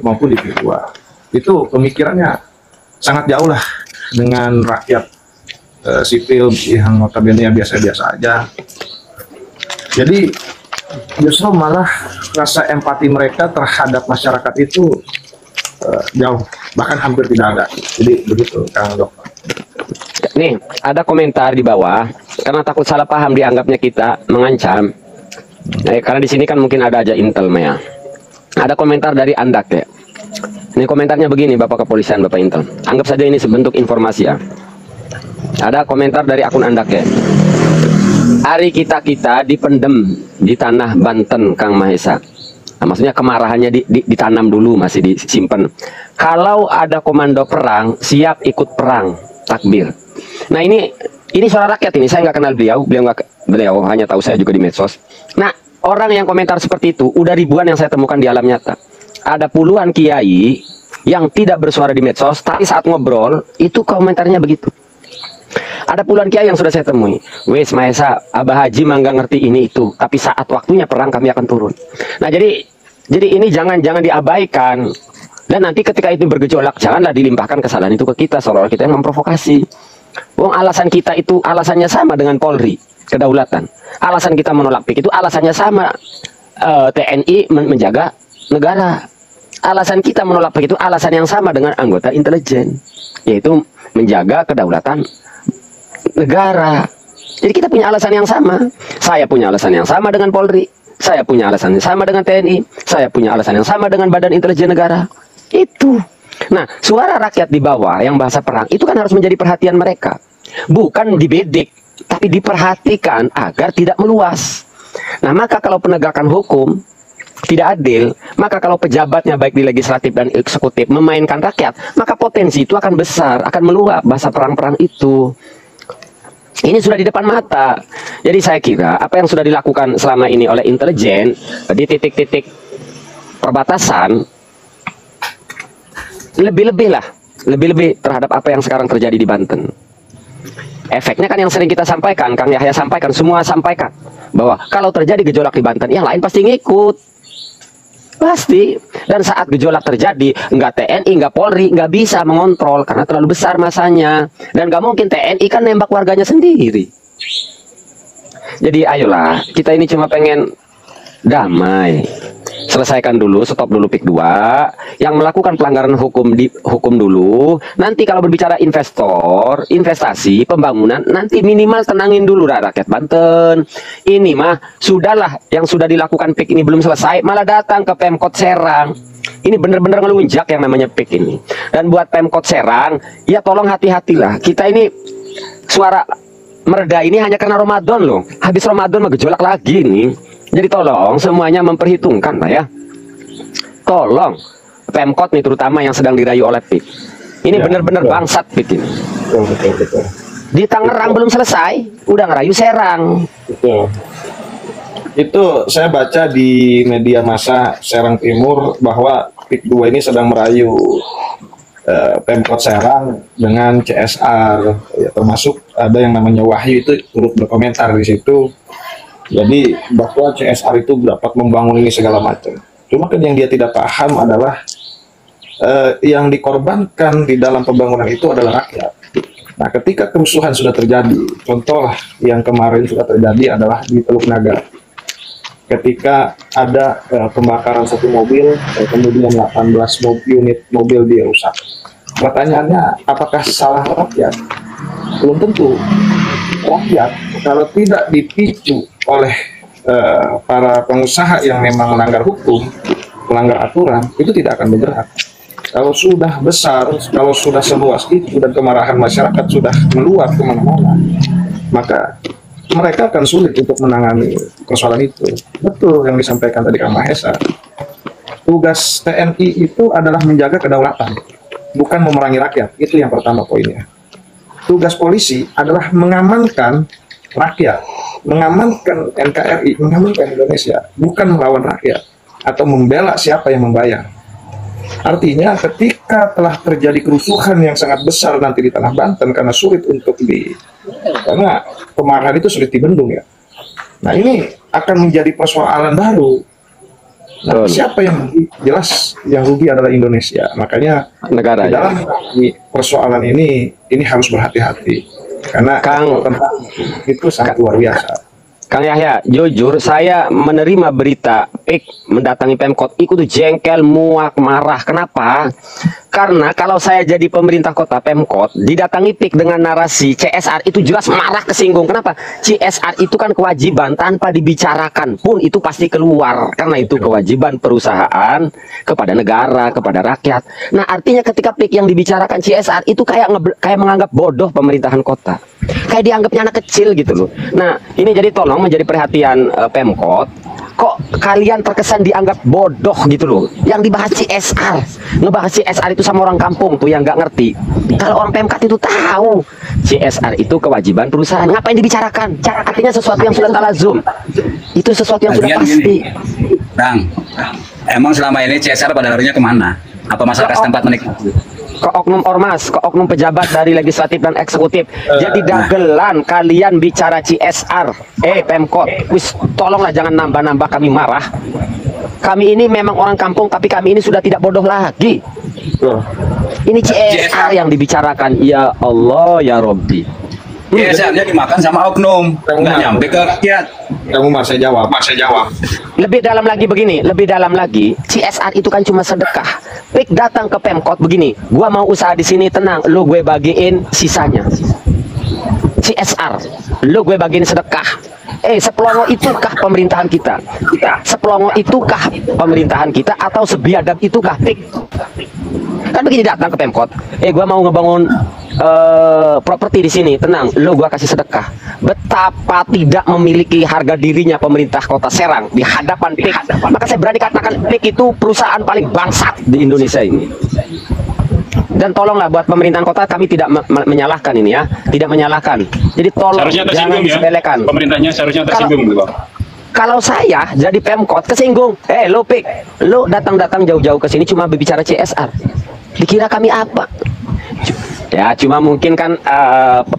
maupun di PIK 2. Itu pemikirannya sangat jauh lah dengan rakyat sipil yang notabene biasa-biasa aja. Jadi justru malah rasa empati mereka terhadap masyarakat itu jauh, bahkan hampir tidak ada. Jadi begitu Kang Dokter. Nih, ada komentar di bawah karena takut salah paham dianggapnya kita mengancam. Karena di sini kan mungkin ada aja intel ya. Ada komentar dari Andak ya. Ini komentarnya begini, Bapak Kepolisian, Bapak Intel. Anggap saja ini sebentuk informasi ya. Ada komentar dari akun Andak ya. Hari kita dipendem di tanah Banten, Kang Mahesa. Nah, maksudnya kemarahannya ditanam dulu, masih disimpan. Kalau ada komando perang, siap ikut perang, takbir. Nah ini suara rakyat ini. Saya nggak kenal beliau hanya tahu saya juga di medsos. Nah orang yang komentar seperti itu udah ribuan yang saya temukan di alam nyata. Ada puluhan kiai yang tidak bersuara di medsos, tapi saat ngobrol itu komentarnya begitu. Ada puluhan kiai yang sudah saya temui. Wes Mahesa, Abah Haji mah nggak ngerti ini itu, tapi saat waktunya perang kami akan turun. Nah jadi ini jangan diabaikan. Dan nanti ketika itu bergejolak, janganlah dilimpahkan kesalahan itu ke kita, seolah-olah kita yang memprovokasi. Wong alasan kita itu alasannya sama dengan Polri, kedaulatan. Alasan kita menolak PIK itu alasannya sama, TNI menjaga negara. Alasan kita menolak PIK itu alasan yang sama dengan anggota intelijen, yaitu menjaga kedaulatan negara. Jadi kita punya alasan yang sama. Saya punya alasan yang sama dengan Polri, saya punya alasan yang sama dengan TNI, saya punya alasan yang sama dengan Badan Intelijen Negara. Itu. Nah, suara rakyat di bawah yang bahasa perang itu kan harus menjadi perhatian mereka. Bukan dibedik, tapi diperhatikan agar tidak meluas. Nah, maka kalau penegakan hukum tidak adil, maka kalau pejabatnya baik di legislatif dan eksekutif memainkan rakyat, maka potensi itu akan besar, akan meluap bahasa perang-perang itu. Ini sudah di depan mata. Jadi saya kira apa yang sudah dilakukan selama ini oleh intelijen di titik-titik perbatasan lebih terhadap apa yang sekarang terjadi di Banten. Efeknya kan yang sering kita sampaikan, Kang Yahya sampaikan, semua sampaikan bahwa kalau terjadi gejolak di Banten, yang lain pasti ngikut. Pasti. Dan saat gejolak terjadi, nggak TNI, nggak Polri, nggak bisa mengontrol karena terlalu besar masanya. Dan nggak mungkin TNI kan nembak warganya sendiri. Jadi ayolah, kita ini cuma pengen damai. Selesaikan dulu, stop dulu PIK 2. Yang melakukan pelanggaran hukum dulu. Nanti kalau berbicara investor, investasi, pembangunan, nanti minimal tenangin dulu rakyat Banten. Ini mah sudahlah, yang sudah dilakukan PIK ini belum selesai, malah datang ke Pemkot Serang. Ini benar-benar ngelunjak yang namanya PIK ini. Dan buat Pemkot Serang, ya tolong hati-hatilah. Kita ini suara mereda ini hanya karena Ramadan loh. Habis Ramadan mah gejolak lagi nih. Jadi tolong semuanya memperhitungkan lah ya. Tolong Pemkot nih terutama yang sedang dirayu oleh PIK. Ini benar-benar bangsat PIK ini. Betul. Di Tangerang belum selesai, udah ngerayu Serang. Betul. Itu saya baca di media massa Serang Timur bahwa PIK 2 ini sedang merayu Pemkot Serang dengan CSR, ya, termasuk ada yang namanya Wahyu itu turut berkomentar di situ. Jadi bahwa CSR itu dapat membangun ini segala macam. Cuma kan yang dia tidak paham adalah yang dikorbankan di dalam pembangunan itu adalah rakyat. Nah, ketika kerusuhan sudah terjadi, contoh yang kemarin sudah terjadi adalah di Teluk Naga. Ketika ada pembakaran satu mobil, kemudian 18 unit mobil dirusak. Pertanyaannya, apakah salah rakyat? Belum tentu. Rakyat, kalau tidak dipicu oleh para pengusaha yang memang melanggar hukum, melanggar aturan, itu tidak akan bergerak. Kalau sudah besar, kalau sudah seluas itu dan kemarahan masyarakat sudah meluap kemana-mana, maka mereka akan sulit untuk menangani persoalan itu. Betul yang disampaikan tadi Kang Mahesa. Tugas TNI itu adalah menjaga kedaulatan, bukan memerangi rakyat. Itu yang pertama poinnya. Tugas polisi adalah mengamankan rakyat, mengamankan NKRI, mengamankan Indonesia, bukan melawan rakyat atau membela siapa yang membayar. Artinya ketika telah terjadi kerusuhan yang sangat besar nanti di Tanah Banten karena sulit untuk karena kemarahan itu sulit dibendung ya. Nah, ini akan menjadi persoalan baru. Nah, siapa yang rugi? Jelas yang rugi adalah Indonesia. Makanya negara di dalam persoalan ini harus berhati-hati karena itu sangat luar biasa. Kang Yahya, jujur saya menerima berita PIK mendatangi Pemkot, ikut tuh jengkel, muak, marah. Kenapa? Karena kalau saya jadi pemerintah kota Pemkot, didatangi PIK dengan narasi CSR itu jelas marah, kesinggung. Kenapa? CSR itu kan kewajiban, tanpa dibicarakan pun itu pasti keluar. Karena itu kewajiban perusahaan kepada negara, kepada rakyat. Nah, artinya ketika PIK yang dibicarakan CSR itu kayak menganggap bodoh pemerintahan kota. Kayak dianggapnya anak kecil gitu loh. Nah, ini jadi tolong menjadi perhatian Pemkot. Kok kalian terkesan dianggap bodoh gitu loh? Yang dibahas CSR, ngebahas CSR itu sama orang kampung tuh yang nggak ngerti. Kalau orang Pemkot itu tahu CSR itu kewajiban perusahaan. Ngapain dibicarakan? Artinya sesuatu yang sudah talazum. Itu sesuatu yang sudah pasti. Bang, emang selama ini CSR pada larinya kemana? Apa masyarakat setempat menikmati? Ke oknum ormas, ke oknum pejabat dari legislatif dan eksekutif. Jadi dagelan kalian bicara CSR. Pemkot, wis tolonglah jangan nambah-nambah kami marah. Kami ini memang orang kampung, tapi kami ini sudah tidak bodoh lagi. Ini CSR yang dibicarakan. Ya Allah, ya Robbi. CSR-nya dimakan sama oknum, nggak nyampe ke rakyat. Kamu masih jawab. Lebih dalam lagi begini, lebih dalam lagi, CSR itu kan cuma sedekah. PIK datang ke Pemkot begini, gua mau usaha di sini, tenang, lu gue bagiin sisanya. CSR, lu gue bagiin sedekah. Sepelongo itukah pemerintahan kita? Sepelongo itukah pemerintahan kita atau sebiadab itukah PIK? Kan begini datang ke Pemkot, gua mau ngebangun properti di sini, tenang, lo gua kasih sedekah. Betapa tidak memiliki harga dirinya pemerintah kota Serang di hadapan PIK. Maka saya berani katakan PIK itu perusahaan paling bangsat di Indonesia ini. Dan tolonglah buat pemerintahan kota, kami tidak menyalahkan ini ya, tidak menyalahkan. Jadi tolong jangan disepelekan. Pemerintahnya seharusnya tersinggung, kalau saya jadi Pemkot kesinggung, lo PIK, lo datang-datang jauh-jauh ke sini cuma berbicara CSR. Dikira kami apa? Ya cuma mungkin kan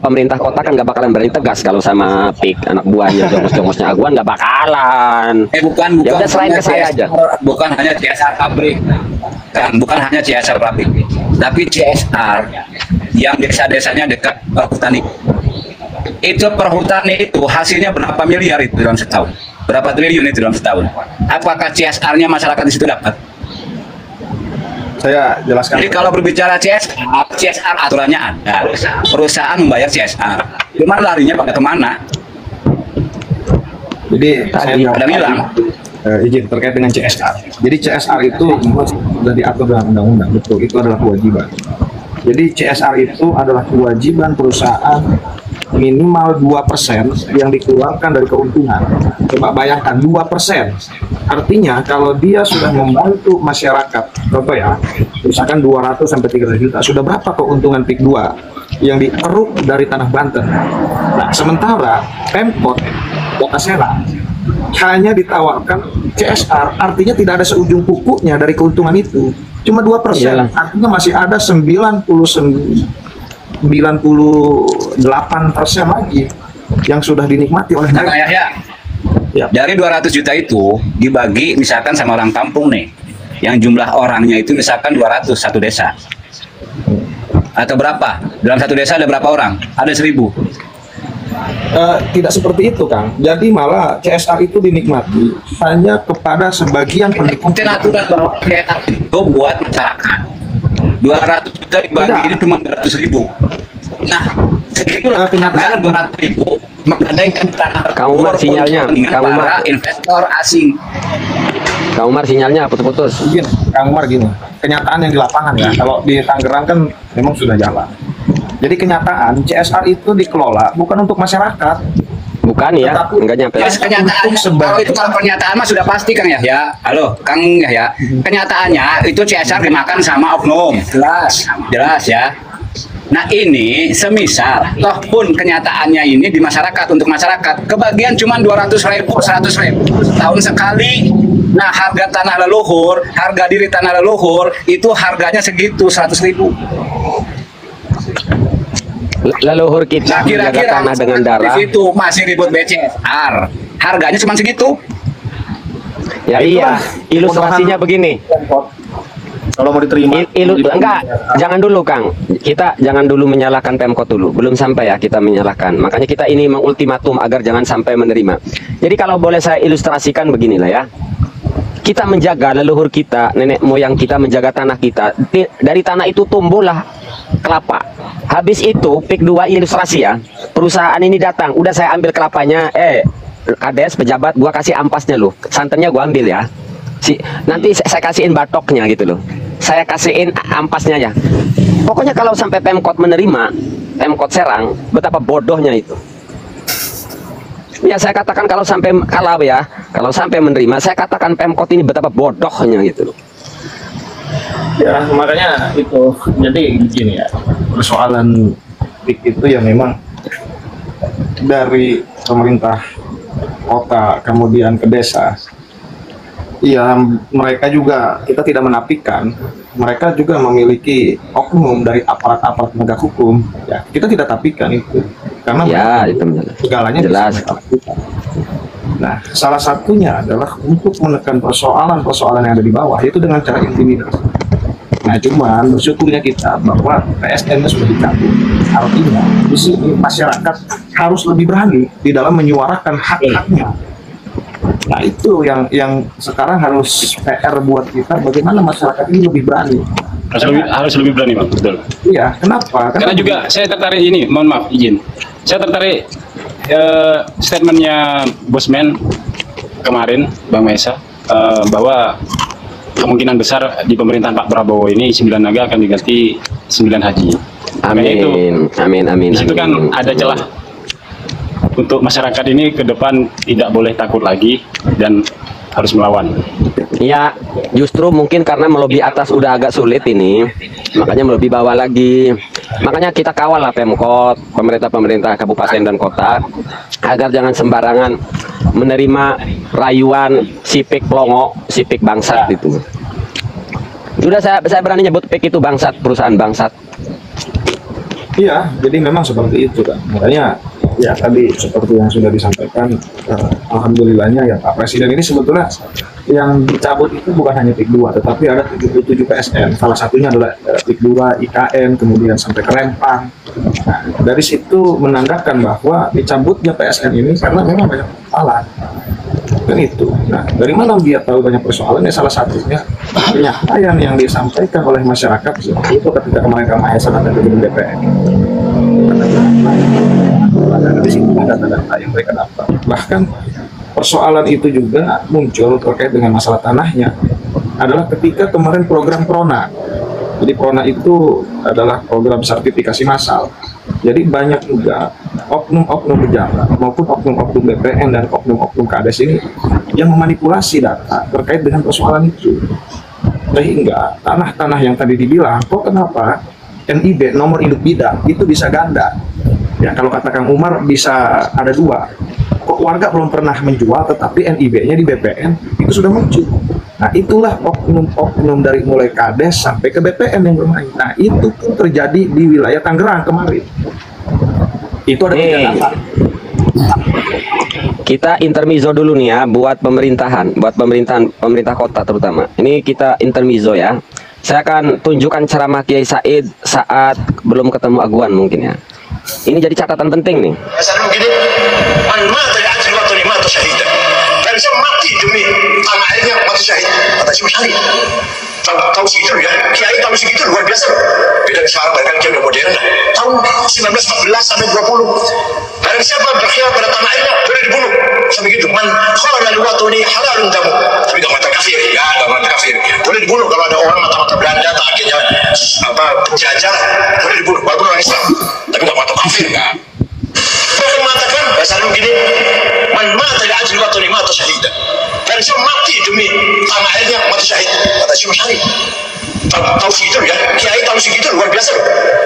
pemerintah kota kan nggak bakalan berani tegas kalau sama PIK, anak buahnya, jongos-jongosnya Aguan nggak bakalan. Bukan ya udah selain ke saya aja. Bukan hanya CSR pabrik, kan? Bukan hanya CSR pabrik, tapi CSR yang desa-desanya dekat perhutani. Itu perhutani itu hasilnya berapa miliar itu dalam setahun? Berapa triliun itu dalam setahun? Apakah CSR-nya masyarakat di situ dapat? Saya jelaskan. Jadi kalau berbicara CSR aturannya ada. Perusahaan membayar CSR. Cuma larinya pada kemana? Jadi saya ada bilang izin terkait dengan CSR. Jadi CSR itu sudah diatur dalam undang-undang, betul. Itu adalah kewajiban. Jadi CSR itu adalah kewajiban perusahaan minimal 2% yang dikeluarkan dari keuntungan. Coba bayangkan 2%. Artinya kalau dia sudah membantu masyarakat, contoh ya, misalkan 200 sampai 300 juta, sudah berapa keuntungan PIK 2 yang dikeruk dari tanah Banten? Nah, sementara Pemkot Kota Serang hanya ditawarkan CSR, artinya tidak ada seujung kukunya dari keuntungan itu. Cuma 2%, artinya masih ada 98% lagi yang sudah dinikmati oleh mereka. Ya. Dari 200 juta itu dibagi misalkan sama orang kampung nih, yang jumlah orangnya itu misalkan 200 satu desa, atau berapa? Dalam satu desa ada berapa orang? Ada 1000. Tidak seperti itu, Kang. Jadi malah CSR itu dinikmati hanya kepada sebagian pendukung. Aturan bahwa CSR itu buat masyarakat. 200 juta dibagi ini cuma 200.000. Nah, segitu kenyataan 200.000 menggadaikan tanah. Kamu Mar sinyalnya, kamu Mar investor asing. Kamu Mar sinyalnya putus-putus. Gini, Kang Umar, gini. Kenyataan yang di lapangan ya. Kalau di Tangerang kan memang sudah jalan. Jadi kenyataan CSR itu dikelola bukan untuk masyarakat. Bukan ya, enggak nyampe. Kalau itu kalau pernyataan mah sudah pasti Kang Yahya. Halo, Kang Yahya. Kenyataannya itu CSR dimakan sama oknum. Jelas ya. Nah ini semisal, toh pun kenyataannya ini di masyarakat, untuk masyarakat, kebagian cuma 200.000, 100.000 tahun sekali. Nah harga tanah leluhur, harga diri tanah leluhur itu harganya segitu, 100.000. Leluhur kita kira-kira tanah dengan darah. Di situ masih ribut BCR, harganya cuma segitu. Ya iya, ilustrasinya begini. Kalau mau diterima, enggak, jangan dulu Kang. Kita jangan dulu menyalahkan Pemkot dulu. Belum sampai ya kita menyalahkan. Makanya kita ini mengultimatum agar jangan sampai menerima. Jadi kalau boleh saya ilustrasikan beginilah ya. Kita menjaga leluhur kita, nenek moyang kita menjaga tanah kita. Dari tanah itu tumbuhlah kelapa. Habis itu PIK 2 ilustrasi ya. Perusahaan ini datang, udah saya ambil kelapanya. Kades pejabat, gua kasih ampasnya loh. Santannya gua ambil ya. Nanti saya kasihin batoknya gitu loh. Saya kasihin ampasnya ya. Pokoknya kalau sampai Pemkot menerima, Pemkot Serang, betapa bodohnya itu. Ya saya katakan kalau sampai menerima, saya katakan Pemkot ini betapa bodohnya gitu loh. Ya makanya itu, jadi gini ya, persoalan PIK itu ya memang dari pemerintah kota kemudian ke desa. Ya mereka juga, kita tidak menafikan, mereka juga memiliki oknum dari aparat-aparat penegak hukum. Ya kita tidak tafikan itu, karena ya, itu segalanya jelas. Nah salah satunya adalah untuk menekan persoalan-persoalan yang ada di bawah, yaitu dengan cara intimidasi. Nah cuman bersyukurnya kita bahwa PSN-nya sudah dicabut. Artinya di sini masyarakat harus lebih berani di dalam menyuarakan hak-haknya. Nah itu yang sekarang harus PR buat kita, bagaimana masyarakat ini lebih berani. Harus lebih berani Pak, betul. Iya, kenapa? Karena juga saya tertarik ini, mohon maaf izin. Saya tertarik statementnya Bosman kemarin, Bang Maesa, bahwa kemungkinan besar di pemerintahan Pak Prabowo ini 9 naga akan diganti 9 haji. Amin, amin. Di situ kan ada celah untuk masyarakat ini ke depan tidak boleh takut lagi dan harus melawan. Ya, justru mungkin karena melobi atas udah agak sulit ini, makanya melobi bawah lagi. Makanya kita kawal lah Pemkot, pemerintah kabupaten dan kota, agar jangan sembarangan menerima rayuan sipik pelongo, sipik bangsat itu. Sudah saya berani nyebut PIK itu bangsat, perusahaan bangsat. Iya, jadi memang seperti itu kan. Makanya ya tadi seperti yang sudah disampaikan, alhamdulillahnya ya Pak Presiden ini sebetulnya yang dicabut itu bukan hanya PIK 2, tetapi ada 77 PSN. Salah satunya adalah PIK 2, IKN, kemudian sampai ke Rempang. Nah, dari situ menandakan bahwa dicabutnya PSN ini karena memang banyak persoalan. Dan itu. Nah, dari mana dia tahu banyak persoalan? Ya salah satunya penyampaian yang disampaikan oleh masyarakat itu ketika kemarin Kang Maesa datang ke gedung DPR. Di situ ada data yang mereka dapat. Bahkan persoalan itu juga muncul terkait dengan masalah tanahnya adalah ketika kemarin program PRONA. Jadi PRONA itu adalah program sertifikasi massal. Jadi banyak juga oknum-oknum pejabat maupun oknum-oknum BPN dan oknum-oknum Kades ini yang memanipulasi data terkait dengan persoalan itu. Sehingga tanah-tanah yang tadi dibilang, kok kenapa NIB nomor induk bidang itu bisa ganda? Ya kalau kata Kang Umar bisa ada 2. Kok warga belum pernah menjual tetapi NIB-nya di BPN itu sudah muncul. Nah itulah oknum-oknum dari mulai Kades sampai ke BPN yang bermain. Nah itu pun terjadi di wilayah Tangerang kemarin. Itu ada 3 data. Kita intermezzo dulu nih ya, buat pemerintah kota terutama. Ini kita intermezzo ya. Saya akan tunjukkan ceramah Kiai Said saat belum ketemu Aguan mungkin ya. Ini jadi catatan penting nih. mati demi tanah airnya, mati syahid. Kata si Syahid. Tahu segitu ya, Kiai tahu segitu luar biasa. Beda sekarang bahkan Kiai udah modern. Tahun 1914 sampai 20. Barang siapa berkhianat pada tanah airnya boleh dibunuh. Sampai gitu. Man khana luwatuni halalun damu. Tapi gak mata kafir, ya gak mata kafir. Boleh dibunuh kalau ada orang mata-mata Belanda atau akhirnya penjajah, boleh dibunuh walaupun orang Islam. Tapi gak mata kafir kan. Mereka mengatakan bahasa begini, man mata li ajli watani mata syahidan. Dan siapa mati demi tanah airnya mati syahid. Kata si Syahid. Tahu segitu ya, Kiai tahu segitu luar biasa.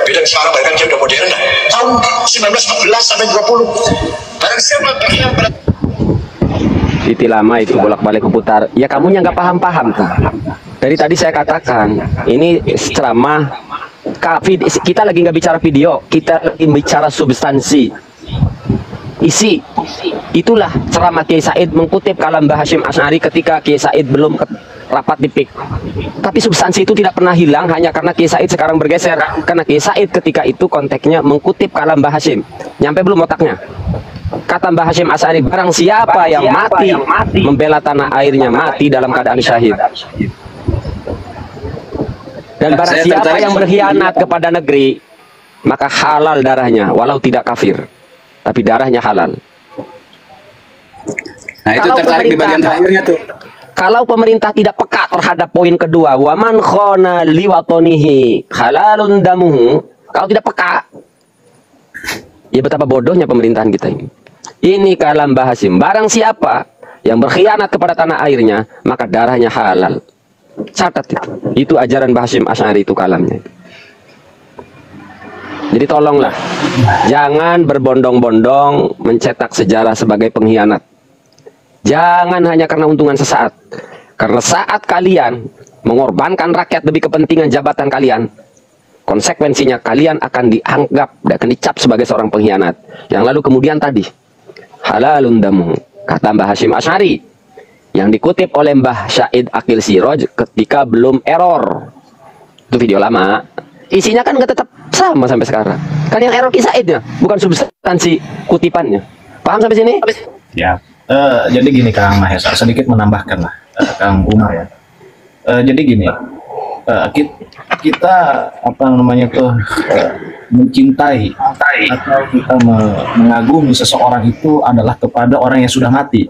Beda sekarang bahkan Kiai udah modern. Tahun 1914 sampai 20. Barang siapa berkhianat pada Titi lama itu bolak-balik keputar. Ya kamunya nggak paham-paham tuh. Dari tadi saya katakan, ini ceramah. Kita lagi nggak bicara video, kita lagi bicara substansi, isi. Itulah ceramah Kiai Said mengutip kalam Mbah Hasyim Asy'ari ketika Kiai Said belum rapat di PIK. Tapi substansi itu tidak pernah hilang hanya karena Kiai Said sekarang bergeser. Karena Kiai Said ketika itu konteksnya mengutip kalam Mbah Hasyim. Nyampe belum otaknya? Kata Mbah Hasyim Asy'ari, barang siapa yang mati membela tanah airnya mati dalam keadaan syahid. Dan barang siapa yang berkhianat kepada negeri, maka halal darahnya, walau tidak kafir, tapi darahnya halal. Nah itu tertarik di bagian terakhirnya tuh. Kalau pemerintah tidak peka terhadap poin kedua, waman khona liwatonihi halalun damuhu, kalau tidak peka, ya betapa bodohnya pemerintahan kita ini. Ini kalam Mbah Hasyim, barang siapa yang berkhianat kepada tanah airnya, maka darahnya halal. Catat itu ajaran Mbah Hasyim Asy'ari itu kalamnya. Jadi tolonglah jangan berbondong-bondong mencetak sejarah sebagai pengkhianat. Jangan hanya karena untungan sesaat. Karena saat kalian mengorbankan rakyat demi kepentingan jabatan kalian, konsekuensinya kalian akan dianggap dan akan dicap sebagai seorang pengkhianat. Yang lalu kemudian tadi halalun damu, kata Mbah Hasyim Asy'ari yang dikutip oleh Mbah Syahid Akil Siroj ketika belum error. Itu video lama. Isinya kan nggak tetap sama sampai sekarang. Kan yang error Kiai Saidnya, bukan substansi kutipannya. Paham sampai sini? Ya. Jadi gini Kang Mahesa, sedikit menambahkan lah Kang Umar ya. Jadi gini, kita apa namanya tuh mencintai atau kita mengagumi seseorang itu adalah kepada orang yang sudah mati.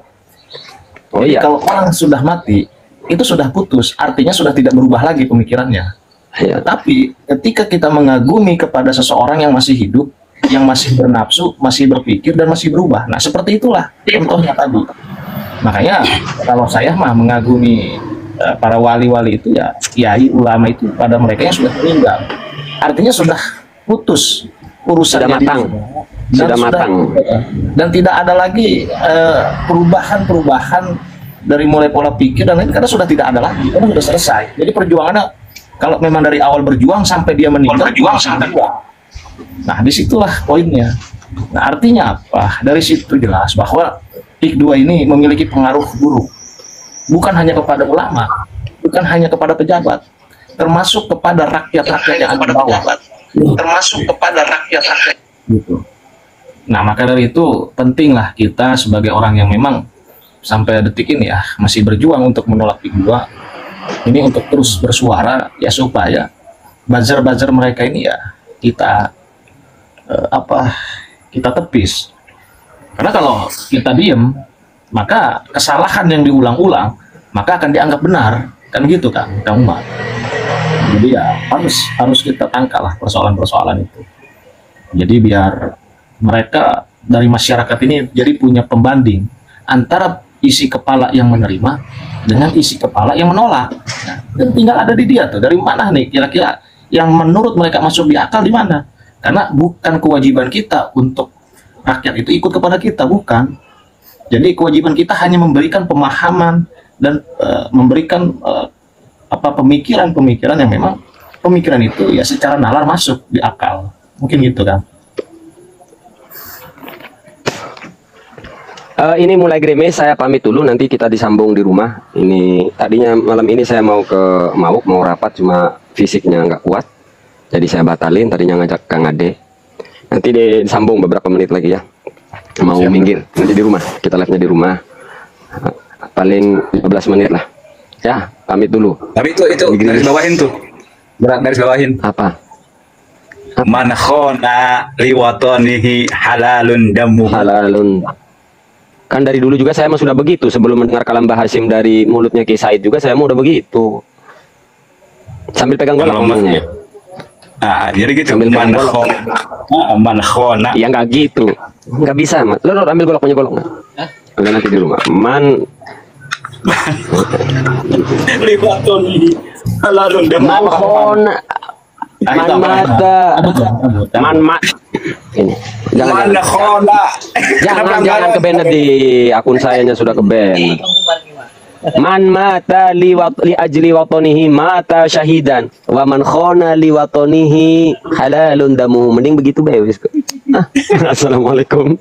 Oh iya. Kalau orang sudah mati, itu sudah putus, artinya sudah tidak berubah lagi pemikirannya. Ya. Tapi ketika kita mengagumi kepada seseorang yang masih hidup, yang masih bernafsu, masih berpikir dan masih berubah. Nah seperti itulah contohnya tadi. Makanya kalau saya mah mengagumi para wali-wali itu ya, kiai ulama itu pada mereka yang sudah meninggal. Artinya sudah putus urusan sudah matang. Sudah matang. Dan tidak ada lagi perubahan-perubahan dari mulai pola pikir dan lain karena sudah tidak ada lagi, karena sudah selesai. Jadi perjuangannya kalau memang dari awal berjuang sampai dia meninggal, berjuang sampai tua. Nah disitulah poinnya. Nah artinya apa? Dari situ jelas bahwa PIK 2 ini memiliki pengaruh buruk, bukan hanya kepada ulama, bukan hanya kepada pejabat, termasuk kepada rakyat-rakyat yang ada di bawah, termasuk kepada rakyat-rakyat. Gitu. Nah maka dari itu pentinglah kita sebagai orang yang memang sampai detik ini ya masih berjuang untuk menolak PIK 2 ini untuk terus bersuara ya supaya buzzer-buzzer mereka ini ya kita kita tepis. Karena kalau kita diem maka kesalahan yang diulang-ulang maka akan dianggap benar, kan gitu kan Kang Umar. Jadi ya harus kita tangkal lah persoalan-persoalan itu. Jadi biar mereka dari masyarakat ini jadi punya pembanding antara isi kepala yang menerima dengan isi kepala yang menolak. Nah, dan tinggal ada di dia tuh, dari mana nih kira-kira yang menurut mereka masuk di akal di mana. Karena bukan kewajiban kita untuk rakyat itu ikut kepada kita, bukan. Jadi kewajiban kita hanya memberikan pemahaman dan memberikan pemikiran-pemikiran yang memang pemikiran itu ya secara nalar masuk di akal. Mungkin gitu kan. Ini mulai greme, saya pamit dulu, nanti kita disambung di rumah. Ini tadinya malam ini saya mau ke Mauk, mau rapat, cuma fisiknya nggak kuat. Jadi saya batalin, tadinya ngajak Kang Ade. Nanti disambung beberapa menit lagi ya. Mau minggir, nanti di rumah. Kita live-nya di rumah. Paling 15 menit lah. Ya, pamit dulu. Tapi itu garis bawahin tuh. Berat garis bawahin. Apa? Man khona liwatonihi halalun damu. Halalun. Kan dari dulu juga saya mah sudah begitu. Sebelum mendengar kalam Mbah Hasyim dari mulutnya Ki Said juga saya mah udah begitu. Sambil pegang golok ngomongnya. Jadi gitu. Man khona. Ya nggak gitu. Nggak bisa, Mas. Lo ambil golok, punya golok nggak? Udah nanti di rumah. Liwatonihi halalun damu. Man khona. Ini jangan kebanet di akun sayanya, sudah kebanet. Man mata li ajli watonihi mata syahidan wa man khona li watonihi halalun damu. Mending begitu, Assalamualaikum.